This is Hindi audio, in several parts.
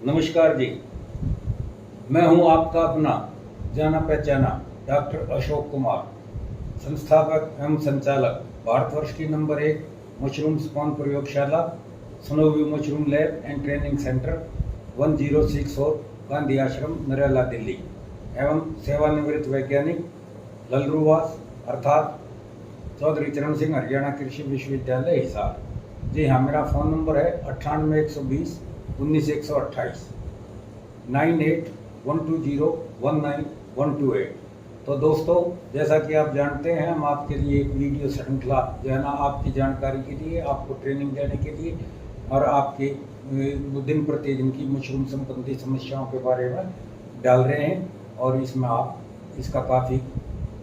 नमस्कार जी। मैं हूं आपका अपना जाना पहचाना डॉक्टर अशोक कुमार, संस्थापक एवं संचालक भारतवर्ष की नंबर 1 मशरूम स्पॉन प्रयोगशाला Snow View mushroom lab and training centre 1064 Gandhi आश्रम नरेला दिल्ली एवं सेवानिवृत्त वैज्ञानिक ललरूवास अर्थात चौधरी चरण सिंह हरियाणा कृषि विश्वविद्यालय हिसार। जी हाँ, मेरा फ़ोन नंबर है 98 120 19 128 98 तो दोस्तों, जैसा कि आप जानते हैं, हम आपके लिए एक वीडियो श्रृंखला जो है ना, आपकी जानकारी के लिए, आपको ट्रेनिंग देने के लिए और आपकी दिन प्रतिदिन की मशरूम संबंधी समस्याओं के बारे में डाल रहे हैं और इसमें आप इसका काफ़ी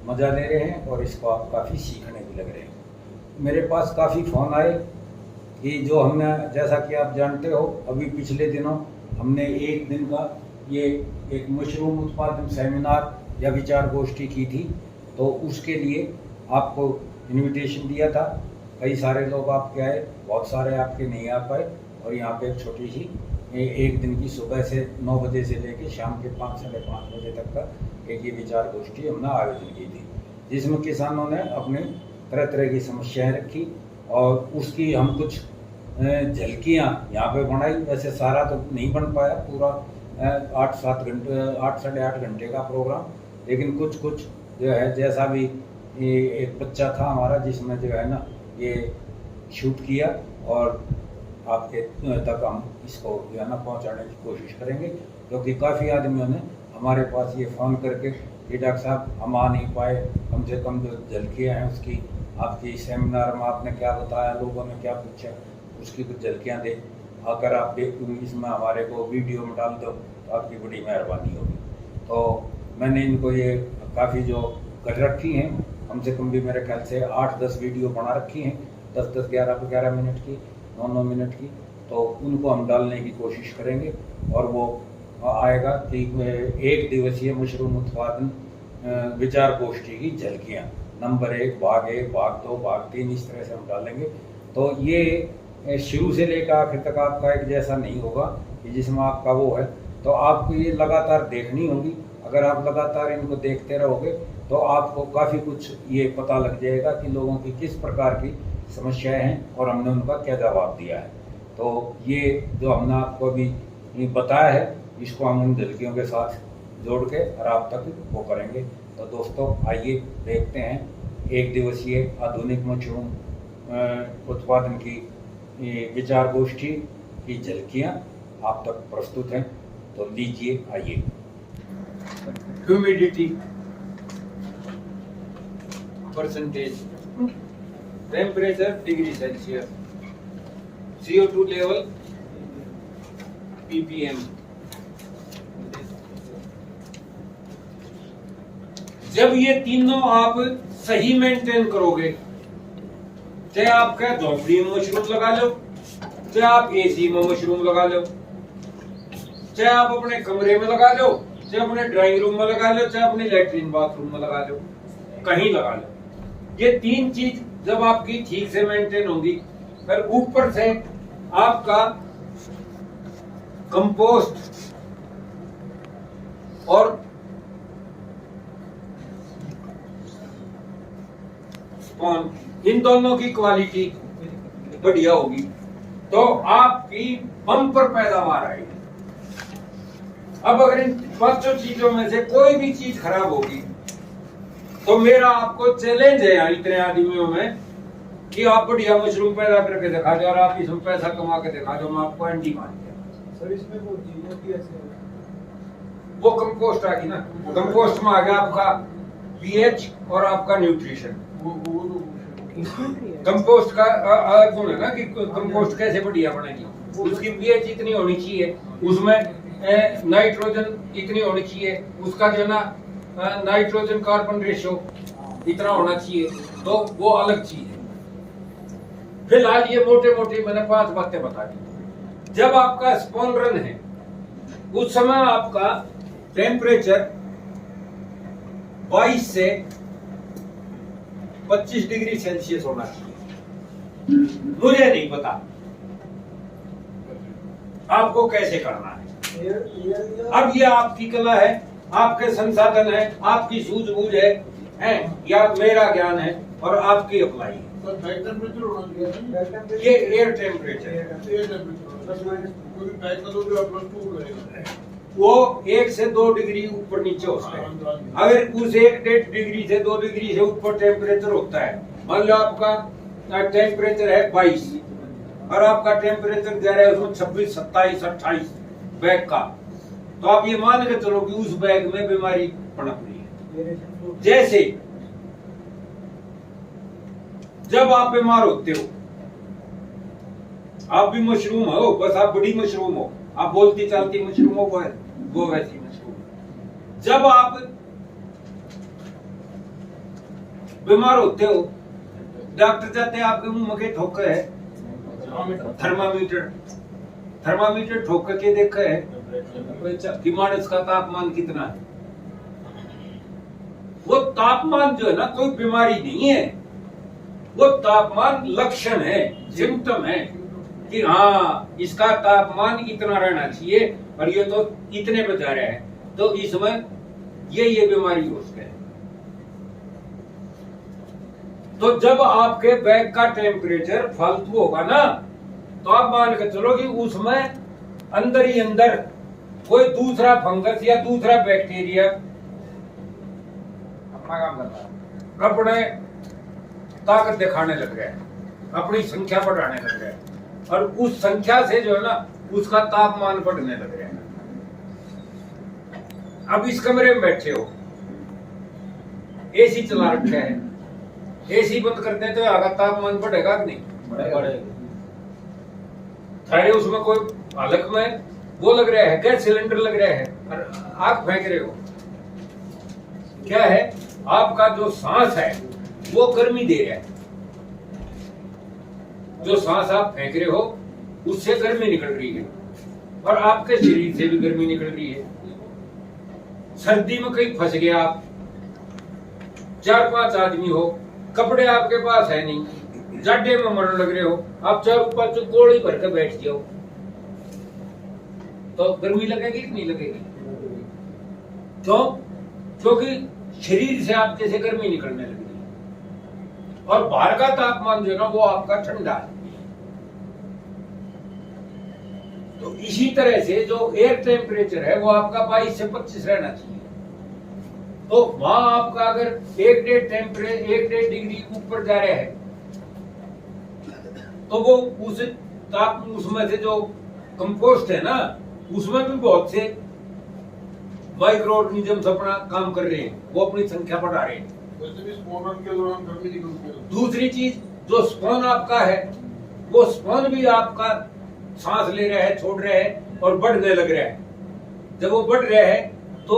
मज़ा ले रहे हैं और इसको आप काफ़ी सीखने भी लग रहे हैं। मेरे पास काफ़ी फ़ोन आए कि जो हमने, जैसा कि आप जानते हो, अभी पिछले दिनों हमने एक दिन का ये एक मशरूम उत्पादन सेमिनार या विचार गोष्ठी की थी, तो उसके लिए आपको इनविटेशन दिया था। कई सारे लोग आपके आए, बहुत सारे आपके नहीं आ पाए और यहाँ पे एक छोटी सी एक दिन की सुबह से 9 बजे से लेकर शाम के 5 साढ़े 5 बजे तक का एक ये विचार गोष्ठी हमने आयोजन की थी, जिसमें किसानों ने अपनी तरह तरह की समस्याएं रखी और उसकी हम कुछ झलकियाँ यहाँ पे बनाई। वैसे सारा तो नहीं बन पाया पूरा 8-7 घंटे 8 साढ़े 8 घंटे का प्रोग्राम, लेकिन कुछ कुछ जो है, जैसा भी एक बच्चा था हमारा जिसमें जो है ना ये शूट किया और आपके तक हम इसको जो है ना पहुँचाने की कोशिश करेंगे, क्योंकि काफ़ी आदमियों ने हमारे पास ये फ़ोन करके कि डॉक्टर साहब हम आ नहीं पाए, कम से कम जो झलकियाँ हैं उसकी, आपकी सेमिनार में आपने क्या बताया, लोगों ने क्या पूछा, उसकी कुछ झलकियाँ दे अगर आप इसमें हमारे को वीडियो में डाल दो तो आपकी बड़ी मेहरबानी होगी। तो मैंने इनको ये काफ़ी जो कर रखी हैं, कम से कम भी मेरे ख्याल से 8-10 वीडियो बना रखी हैं, 10-10 11 मिनट की, 9 मिनट की, तो उनको हम डालने की कोशिश करेंगे और वो आएगा कि 1 दिवसीय मशरूम उत्पादन विचार गोष्ठी की झलकियाँ नंबर 1 भाग 1 भाग 2 भाग 3 इस तरह से हम डालेंगे। तो ये शुरू से लेकर आखिर तक आपका एक जैसा नहीं होगा कि जिसमें आपका वो है, तो आपको ये लगातार देखनी होगी। अगर आप लगातार इनको देखते रहोगे तो आपको काफ़ी कुछ ये पता लग जाएगा कि लोगों की किस प्रकार की समस्याएं हैं और हमने उनका क्या जवाब दिया है। तो ये जो हमने आपको अभी बताया है, इसको हम उन झलकियों के साथ जोड़ के और आप तक वो करेंगे। तो दोस्तों, आइए देखते हैं 1 दिवसीय आधुनिक मशरूम उत्पादन की विचार गोष्ठी की झलकियाँ आप तक प्रस्तुत हैं। तो लीजिए, आइए। Humidity percentage, temperature degree Celsius, CO2 level ppm। जब ये तीनों आप सही मेंटेन करोगे, चाहे आप क्या झोपड़ी में मशरूम लगा लो, चाहे आप AC में मशरूम लगा लो, चाहे आप अपने कमरे में लगा लो, चाहे अपने ड्राइंग रूम में लगा लो, चाहे अपने लैट्रिन बाथरूम में लगा लो, कहीं लगा लो, ये 3 चीज जब आपकी ठीक से मेंटेन होगी, फिर ऊपर से आपका कंपोस्ट और स्पॉन, इन दोनों की क्वालिटी बढ़िया होगी तो आपकी बम्पर पैदावार आएगी। अब अगर इन 5 चीजों में से कोई भी चीज खराब होगी तो मेरा आपको चैलेंज है यहाँ इतने आदमियों में कि आप बढ़िया मशरूम पैदा करके दिखा दो और आप इसमें पैसा कमा के दिखा दो, मैं आपको एंटी मान दिया। सर, इसमें वो चीजें कैसे, वो कंपोस्ट आ गई ना, कंपोस्ट में आ गया आपका पीएच और आपका न्यूट्रिशन। कंपोस्ट का गुण है ना कि कंपोस्ट कैसे बढ़िया बनेगी, उसकी पीएच इतनी होनी चाहिए, उसमें नाइट्रोजन इतनी होनी चाहिए, उसका जो ना नाइट्रोजन कार्बन रेशो इतना होना चाहिए, तो वो अलग चीज है। फिलहाल ये मोटे मोटे मैंने 5 बातें बता दी। जब आपका स्पॉन रन है उस समय आपका टेम्परेचर 22 से 25 डिग्री सेल्सियस होना चाहिए। मुझे नहीं पता आपको कैसे करना है, अब ये आपकी कला है, आपके संसाधन है, आपकी सूझबूझ है, या मेरा ज्ञान है और आपकी अप्लाई है। ये एयर टेम्परेचर वो 1 से 2 डिग्री ऊपर नीचे होता है। अगर उस 1-1.5 डिग्री से 2 डिग्री से ऊपर टेम्परेचर होता है, मान लो आपका टेम्परेचर है 22 और आपका टेम्परेचर जा रहा है उसमें 26, 27, 28 बैग का, तो आप ये मान के चलो कि उस बैग में बीमारी पनप रही है। जैसे जब आप बीमार होते हो, आप भी मशरूम हो, बस आप बड़ी मशरूम हो, आप बोलती चालती मशरूम हो, वो वैसी मशरूम। जब आप बीमार होते हो, डॉक्टर जाते हैं आपके मुंह में ठोकर है, थर्मामीटर ठोक के देखा है कि मानस का तापमान कितना है। वो तापमान जो है ना कोई बीमारी नहीं है, वो तापमान लक्षण है, सिम्टम है कि हाँ इसका तापमान इतना रहना चाहिए और ये तो इतने बजा रहा है, तो इसमें ये बीमारी हो सकती है। तो जब आपके बैग का टेम्परेचर फालतू होगा ना, तो आप मान के चलो कि उसमें अंदर ही अंदर कोई दूसरा फंगस या दूसरा बैक्टीरिया अपना काम कर रहा है, अपने ताकत दिखाने लग रहा है, अपनी संख्या बढ़ाने लग रहा है, और उस संख्या से जो है ना उसका तापमान बढ़ने लग रहा है। अब इस कमरे में बैठे हो, एसी चला रखा है, एसी बंद करते हैं तो यहाँ का तापमान बढ़ेगा कि नहीं बढ़ेगा। सारे उसमें कोई हलक में वो लग रहा है, गैस सिलेंडर लग रहा है और आग फेंक रहे हो। क्या है, आपका जो सांस है वो गर्मी दे रहा है, जो सांस आप फेंक रहे हो उससे गर्मी निकल रही है और आपके शरीर से भी गर्मी निकल रही है। सर्दी में कहीं फंस गया आप, 4-5 आदमी हो, कपड़े आपके पास है नहीं, जाडे में मरने लग रहे हो, आप 4-5 गोली भर के बैठ जाओ, तो गर्मी लगेगी कि नहीं लगेगी? क्यों? क्योंकि शरीर से आपके से गर्मी निकलने लगी और बाहर का तापमान जो है ना वो आपका ठंडा है। तो इसी तरह से जो एयर टेम्परेचर है वो आपका 22 से 25 रहना चाहिए। तो वहां आपका अगर 1-1.5 डिग्री ऊपर जा रहा है तो वो उसमें से जो कंपोस्ट है ना उसमें भी बहुत से माइक्रो ऑर्गेनिजम्स अपना काम कर रहे हैं, वो अपनी संख्या बढ़ा रहे हैं। दूसरी चीज जो स्पॉन आपका है वो स्पॉन भी आपका सांस ले रहा है, छोड़ रहा है और बढ़ने लग रहा है। जब वो बढ़ रहा है तो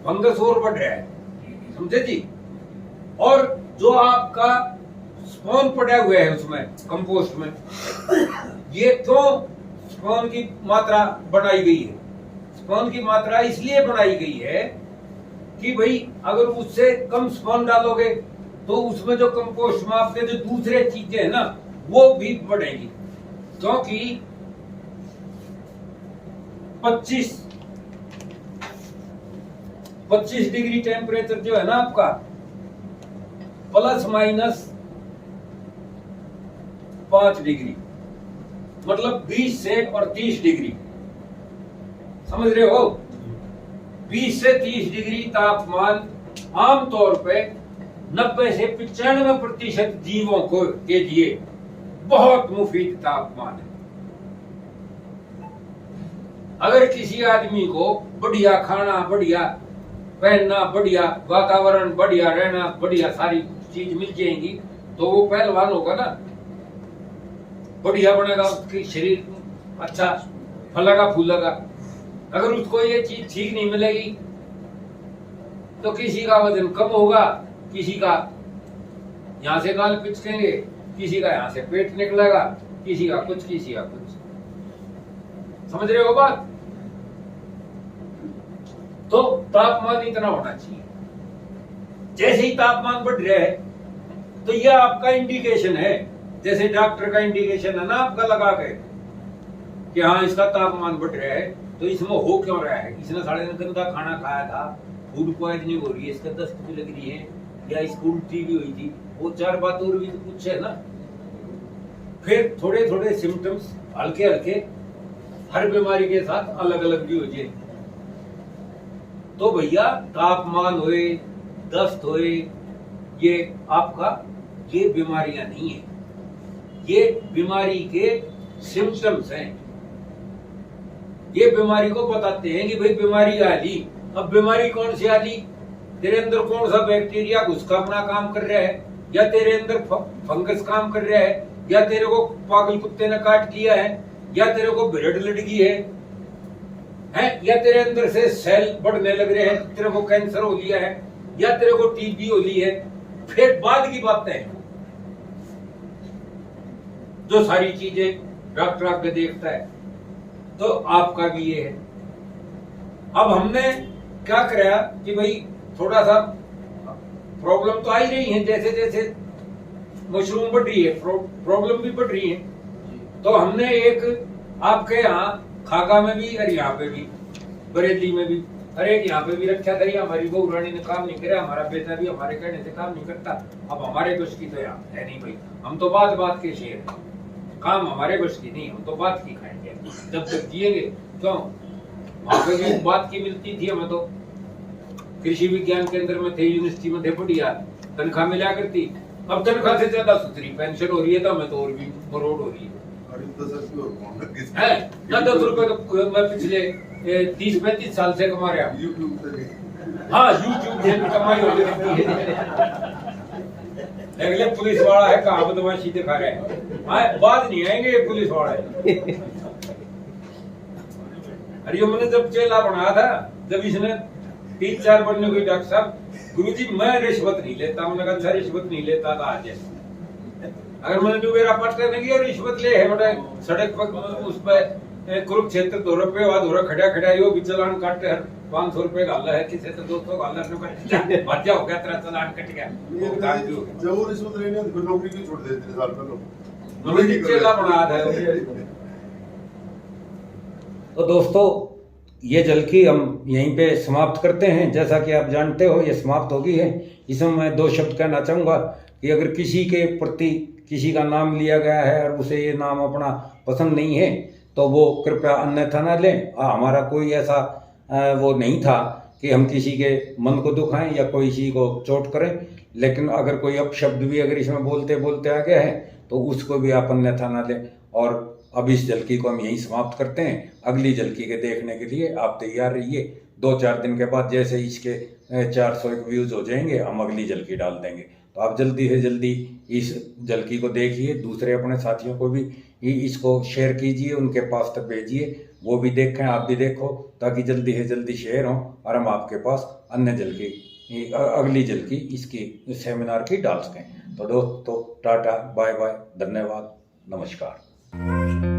फंगस और बढ़ रहा है, समझे जी। और जो आपका स्पॉन पड़ा हुआ है उसमें कंपोस्ट में, ये क्यों स्पॉन की मात्रा बढ़ाई गई है? स्पॉन की मात्रा इसलिए बढ़ाई गई है कि भाई अगर उससे कम स्पॉन डालोगे तो उसमें जो कंपोस्ट में आपके जो दूसरे चीजें है ना वो भी बढ़ेंगी, क्योंकि 25 डिग्री टेम्परेचर जो है ना आपका ±5 डिग्री, मतलब 20 से और 30 डिग्री, समझ रहे हो? 20 से 30 डिग्री तापमान आमतौर पे 90 से 95% जीवों को के लिए बहुत मुफीद तापमान है। अगर किसी आदमी को बढ़िया खाना, बढ़िया पहनना, बढ़िया वातावरण, बढ़िया रहना, बढ़िया सारी चीज मिल जाएंगी तो वो पहलवान होगा ना, बढ़िया बनेगा, उसकी शरीर अच्छा फलेगा फूलेगा। अगर उसको ये चीज ठीक नहीं मिलेगी तो किसी का वजन कम होगा, किसी का यहाँ से गाल पिचकेंगे, किसी का यहाँ से पेट निकलेगा, किसी का कुछ, किसी का कुछ। समझ रहे हो बात? तो तापमान इतना होना चाहिए। जैसे ही तापमान बढ़ रहा है तो यह आपका इंडिकेशन है, जैसे डॉक्टर का इंडिकेशन है ना आपका लगा के कि हाँ इसका तापमान बढ़ रहा है, तो इसमें हो क्यों रहा है? इसने साले ने गंदा खाना खाया था, फूड पॉइजनिंग हो रही है, इसका दस्त भी लग रही है, या इसको उल्टी भी हुई थी, वो 4 बात और भी तो कुछ है ना। फिर थोड़े थोड़े सिम्टम्स हल्के हल्के हर बीमारी के साथ अलग अलग भी हो जाए। तो भैया तापमान होए, दस्त होए, ये आपका ये बीमारियां नहीं है, ये बीमारी के सिम्टम्स हैं। ये बीमारी को बताते हैं कि भाई बीमारी आ ली। अब बीमारी कौन सी आ ली? तेरे अंदर कौन सा बैक्टीरिया घुसका अपना काम कर रहा है, या तेरे अंदर फंगस काम कर रहा है, या तेरे को पागल कुत्ते ने काट लिया है, या तेरे को ब्लड लड़ गई है, या तेरे अंदर से सेल बढ़ने लग रहे हैं, तेरे को कैंसर हो लिया है, या तेरे को टीबी हो ली है। फिर बाद की बात है, जो सारी चीजें डॉक्टर आगे देखता है, तो आपका भी ये है। अब हमने क्या कराया कि भाई थोड़ा सा प्रॉब्लम तो आ ही रही है, जैसे जैसे मशरूम बढ़ रही है प्रॉब्लम भी बढ़ रही है। तो हमने एक आपके यहाँ खागा में भी और यहाँ पे भी बरेली में भी, अरे यहाँ पे भी रखा था। हमारी बहू रानी ने काम नहीं किया, हमारा बेटा भी हमारे कहने से काम नहीं करता। अब हमारे बस की तो यहाँ है नहीं भाई, हम तो बात बात के शेर, काम हमारे बस की नहीं, हम तो बात की खाएंगे जब तक जिएंगे। क्यों? वहां पे भी बात की मिलती थी हमें, तो कृषि विज्ञान केंद्र में थे, यूनिवर्सिटी में थे, बढ़िया तनख्वाह मिला करती। अब तनख्वाह से ज्यादा सुथरी पेंशन हो रही है, तो हमें तो और भी मरोड़ हो रही है। 10 रुपए तो मैं पिछले 30-35 साल से कमा रहा हूँ। हाँ, यूट्यूब से कमाई हो रही है। अगले पुलिस वाला है, कहाँ बदमाशी दिखा रहे हैं, बाद नहीं आएंगे ये पुलिस वाला है। अरे मैंने जब चेला बनाया था, जब इसने 3-4 बनने को, डॉक्टर साहब गुरुजी मैं रिश्वत नहीं लेता, मैंने कहा अच्छा रिश्वत नहीं लेता था आज। अगर मैंने जो मेरा पट्टा नहीं किया रिश्वत ले है, मैंने सड़क पर उस पर कुरुक्षेत्र 2 रुपये बाद हो रहा खड़ा यो भी चलान काटे, हर 500 रुपए गाला है, किसी से 200 गाला बच्चा हो गया, तेरा चलान कट गया। जब वो रिश्वत लेने फिर नौकरी क्यों छोड़ देते 3 साल पहले? मैंने चेला बना था। तो दोस्तों ये झलकी हम यहीं पे समाप्त करते हैं। जैसा कि आप जानते हो ये समाप्त हो गई है। इसमें मैं 2 शब्द कहना चाहूँगा कि अगर किसी के प्रति किसी का नाम लिया गया है और उसे ये नाम अपना पसंद नहीं है, तो वो कृपया अन्यथा न लें। हमारा कोई ऐसा वो नहीं था कि हम किसी के मन को दुखाएं या कोई किसी को चोट करें, लेकिन अगर कोई अपशब्द भी अगर इसमें बोलते बोलते आ गया है तो उसको भी आप अन्यथा न लें। और अब इस झलकी को हम यहीं समाप्त करते हैं। अगली झलकी के देखने के लिए आप तैयार रहिए। 2-4 दिन के बाद जैसे इसके 400 व्यूज हो जाएंगे, हम अगली झलकी डाल देंगे। तो आप जल्दी से जल्दी इस झलकी को देखिए, दूसरे अपने साथियों को भी इसको शेयर कीजिए, उनके पास तक भेजिए, वो भी देखें, आप भी देखो, ताकि जल्दी से जल्दी शेयर हो और हम आपके पास अन्य झलकी, अगली झलकी इसकी सेमिनार की डाल सकें। तो दोस्तों टाटा, बाय बाय, धन्यवाद, नमस्कार।